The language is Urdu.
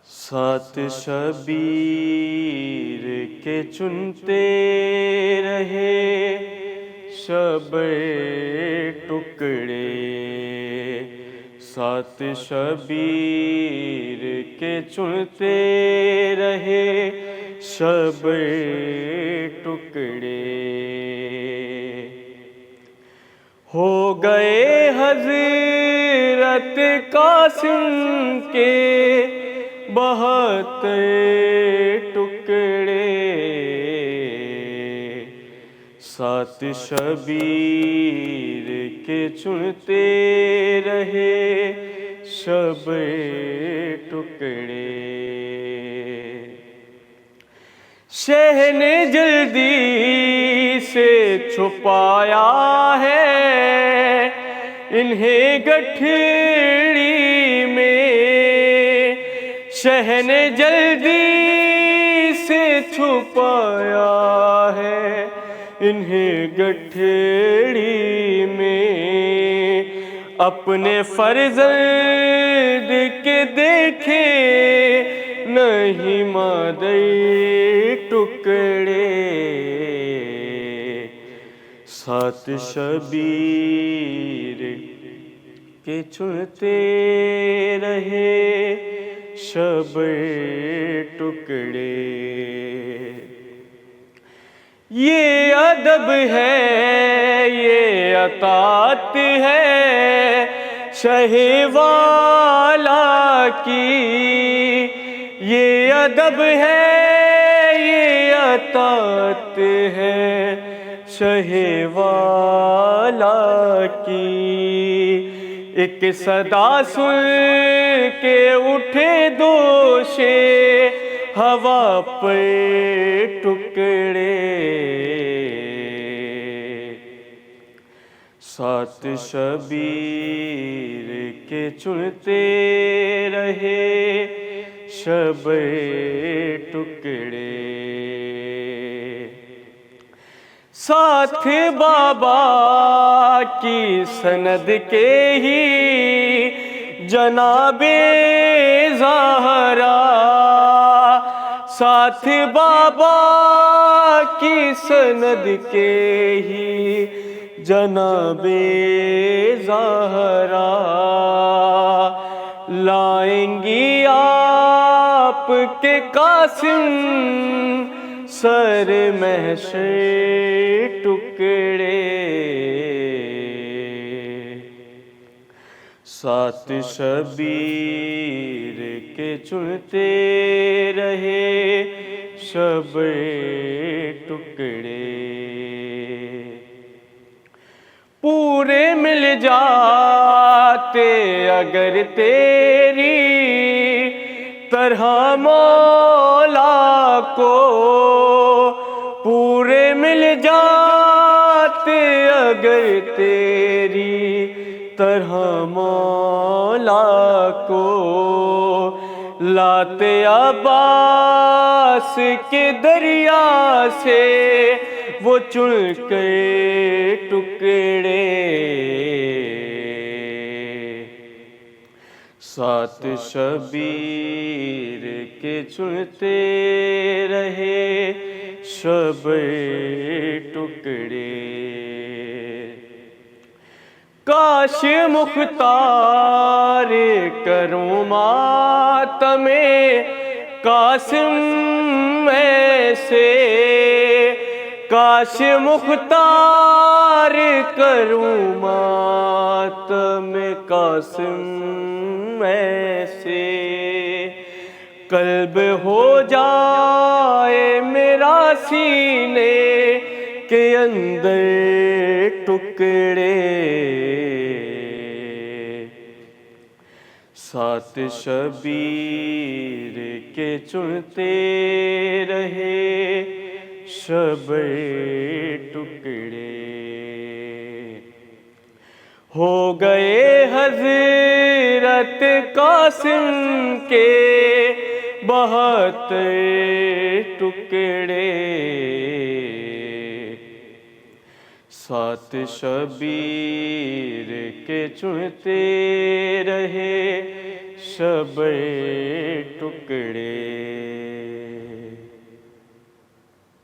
سات شبیر کے چنتے رہے شب ٹکڑے، سات شبیر کے چنتے رہے شب ٹکڑے، ہو گئے حضرت قاسم کے بہت ٹکڑے، سات شبیر کے چنتے رہے شب ٹکڑے۔ شہ نے جلدی سے چھپایا ہے انہیں گٹھڑی میں، شہ نے جلدی سے چھپایا ہے انہیں گٹھڑی میں، اپنے فرزند کے دیکھے نہیں مادر ٹکڑے، سات شبیر کے چنتے رہے شب ٹکڑے۔ یہ ادب ہے، یہ اطاعت ہے شہ والا کی، یہ ادب ہے، یہ اطاعت ہے شہ والا کی، ایک صدا سن کے اٹھے دوش ہوا پہ ٹکڑے، سات شبیر کے چنتے رہے شب ٹکڑے، ساتھ بابا کی سند کے ہی جناب زہرا، ساتھ بابا کی سند کے ہی جناب زہرا، لائیں گی آپ کے قاسم سر محشر ٹکڑے، سات شبیر کے چنتے رہے شب ٹکڑے، پورے مل جاتے اگر تیری طرح مولا کو، پورے مل جاتے اگر تیری طرح مولا کو، لاتے عباس کے دریا سے وہ چن کے ٹکڑے، سات شبیر کے چنتے رہے شب ٹکڑے، کاش مختار کروں ماتم قاسم ایسے، کاش مختار کروں ماتم قاسم ایسے، قلب ہو جائے میرا سینے کے اندر ٹکڑے، سات شبیر کے چنتے رہے شب ٹکڑے، ہو گئے حضرت قاسم کے بہت ٹکڑے، سات شبیر کے چنتے رہے شب ٹکڑے۔ ٹکڑے